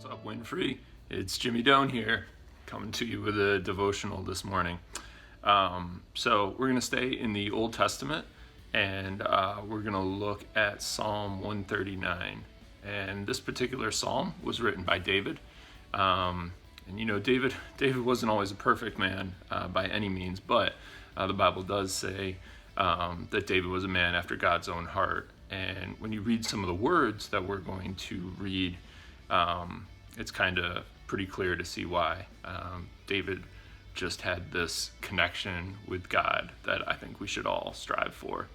What's up, Winfrey? It's Jimmy Doan here, coming to you with a devotional this morning. So we're going to stay in the Old Testament, and we're going to look at Psalm 139. And this particular psalm was written by David. And you know, David wasn't always a perfect man by any means, but the Bible does say that David was a man after God's own heart. And when you read some of the words that we're going to read, it's kind of pretty clear to see why. David just had this connection with God that I think we should all strive for.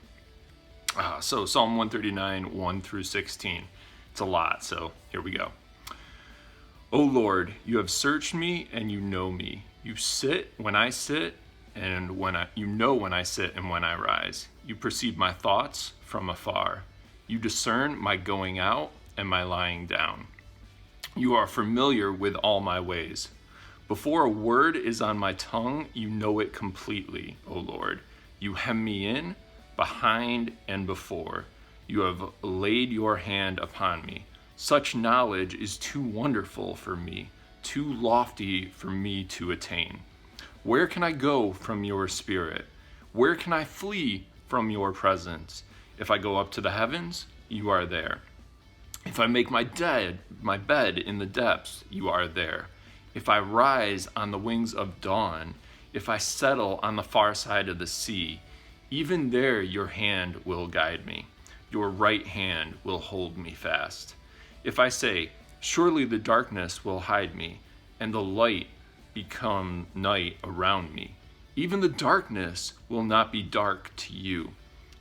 So Psalm 139, 1 through 16. It's a lot, so here we go. O Lord, you have searched me and you know me. You sit when I sit and you know when I sit and when I rise. You perceive my thoughts from afar. You discern my going out and my lying down. You are familiar with all my ways. Before a word is on my tongue, you know it completely, O Lord. You hem me in, behind and before. You have laid your hand upon me. Such knowledge is too wonderful for me, too lofty for me to attain. Where can I go from your spirit? Where can I flee from your presence? If I go up to the heavens, you are there. If I make my bed in the depths, you are there. If I rise on the wings of dawn, if I settle on the far side of the sea, even there your hand will guide me. Your right hand will hold me fast. If I say, surely the darkness will hide me, and the light become night around me, even the darkness will not be dark to you.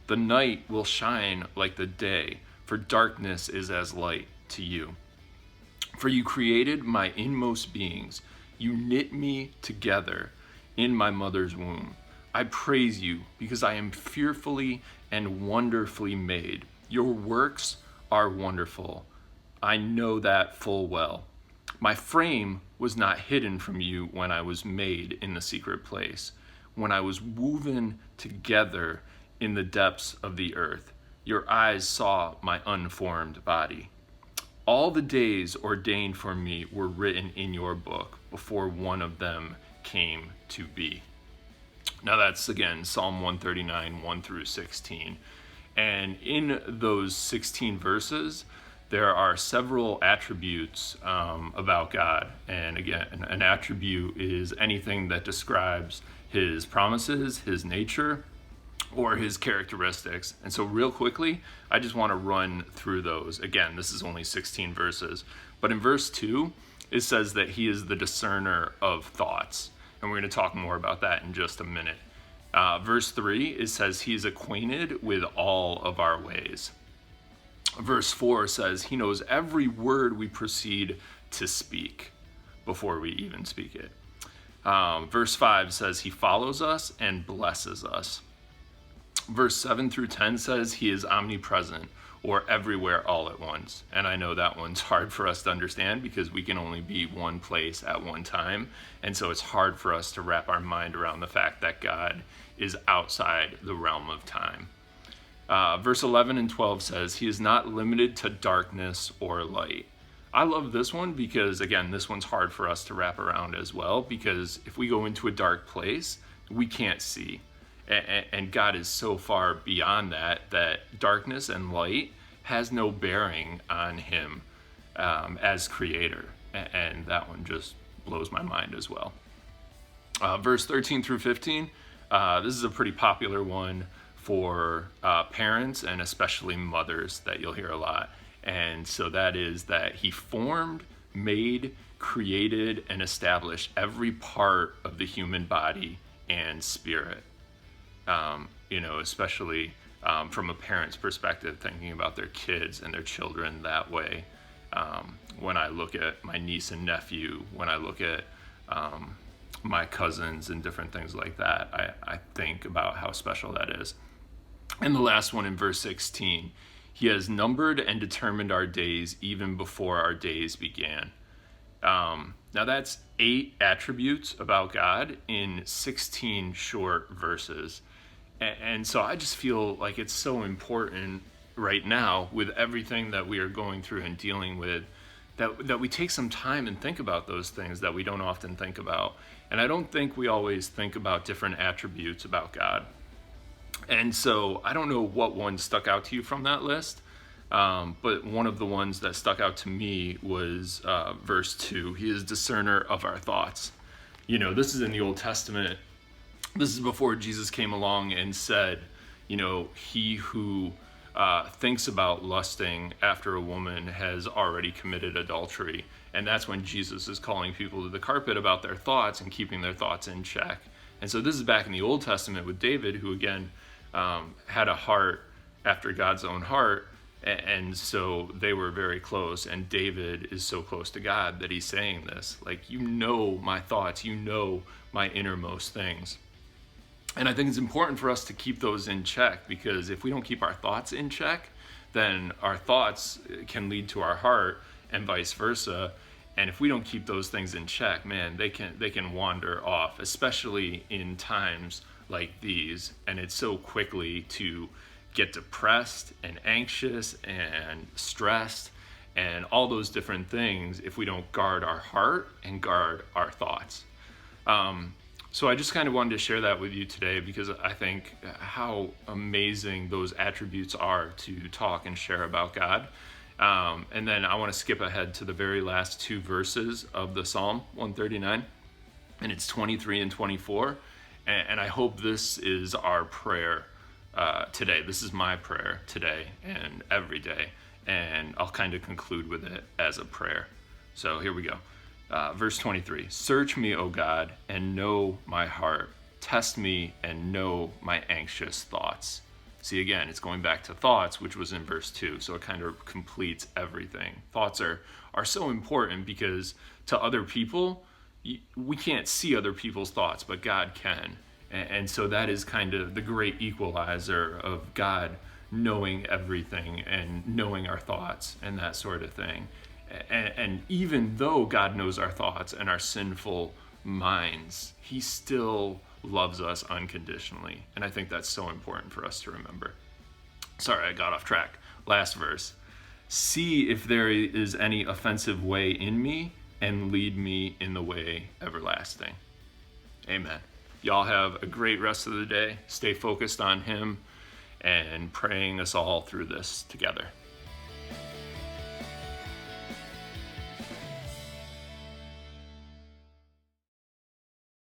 The night will shine like the day, for darkness is as light to you. For you created my inmost beings. You knit me together in my mother's womb. I praise you because I am fearfully and wonderfully made. Your works are wonderful. I know that full well. My frame was not hidden from you when I was made in the secret place, when I was woven together in the depths of the earth. Your eyes saw my unformed body. All the days ordained for me were written in your book before one of them came to be. Now that's, again, Psalm 139, 1 through 16. And in those 16 verses, there are several attributes about God. And again, an attribute is anything that describes his promises, his nature, or his characteristics. And so real quickly, I just want to run through those. Again, this is only 16 verses. But in verse 2, it says that he is the discerner of thoughts. And we're going to talk more about that in just a minute. Verse 3, it says he is acquainted with all of our ways. Verse 4 says he knows every word we proceed to speak before we even speak it. Verse 5 says he follows us and blesses us. Verse 7 through 10 says he is omnipresent, or everywhere all at once. And I know that one's hard for us to understand because we can only be one place at one time. And so it's hard for us to wrap our mind around the fact that God is outside the realm of time. Verse 11 and 12 says he is not limited to darkness or light. I love this one because, again, this one's hard for us to wrap around as well, because if we go into a dark place, we can't see. And God is so far beyond that darkness and light has no bearing on him as creator. And that one just blows my mind as well. Verse 13 through 15, this is a pretty popular one for parents and especially mothers that you'll hear a lot. And so that is that he formed, made, created, and established every part of the human body and spirit. Especially from a parent's perspective, thinking about their kids and their children that way. When I look at my niece and nephew, when I look at my cousins and different things like that, I think about how special that is. And the last one in verse 16, he has numbered and determined our days even before our days began. Now that's 8 attributes about God in 16 short verses. And so I just feel like it's so important right now with everything that we are going through and dealing with that we take some time and think about those things that we don't often think about. And I don't think we always think about different attributes about God. And so I don't know what one stuck out to you from that list, but one of the ones that stuck out to me was verse 2. He is discerner of our thoughts. This is in the Old Testament. This is before Jesus came along and said, he who thinks about lusting after a woman has already committed adultery. And that's when Jesus is calling people to the carpet about their thoughts and keeping their thoughts in check. And so this is back in the Old Testament with David, who again had a heart after God's own heart. And so they were very close. And David is so close to God that he's saying this, like, my thoughts, my innermost things. And I think it's important for us to keep those in check, because if we don't keep our thoughts in check, then our thoughts can lead to our heart and vice versa. And if we don't keep those things in check, man, they can wander off, especially in times like these. And it's so quickly to get depressed and anxious and stressed and all those different things if we don't guard our heart and guard our thoughts. So I just kind of wanted to share that with you today, because I think how amazing those attributes are to talk and share about God. And then I want to skip ahead to the very last two verses of the Psalm 139, and it's 23 and 24. And I hope this is our prayer today. This is my prayer today and every day. And I'll kind of conclude with it as a prayer. So here we go. Verse 23, search me, O God, and know my heart. Test me and know my anxious thoughts. See, again, it's going back to thoughts, which was in verse 2, so it kind of completes everything. Thoughts are so important, because to other people, we can't see other people's thoughts, but God can. And so that is kind of the great equalizer of God knowing everything and knowing our thoughts and that sort of thing. And even though God knows our thoughts and our sinful minds, he still loves us unconditionally. And I think that's so important for us to remember. Sorry, I got off track. Last verse. See if there is any offensive way in me, and lead me in the way everlasting. Amen. Y'all have a great rest of the day. Stay focused on him and praying us all through this together.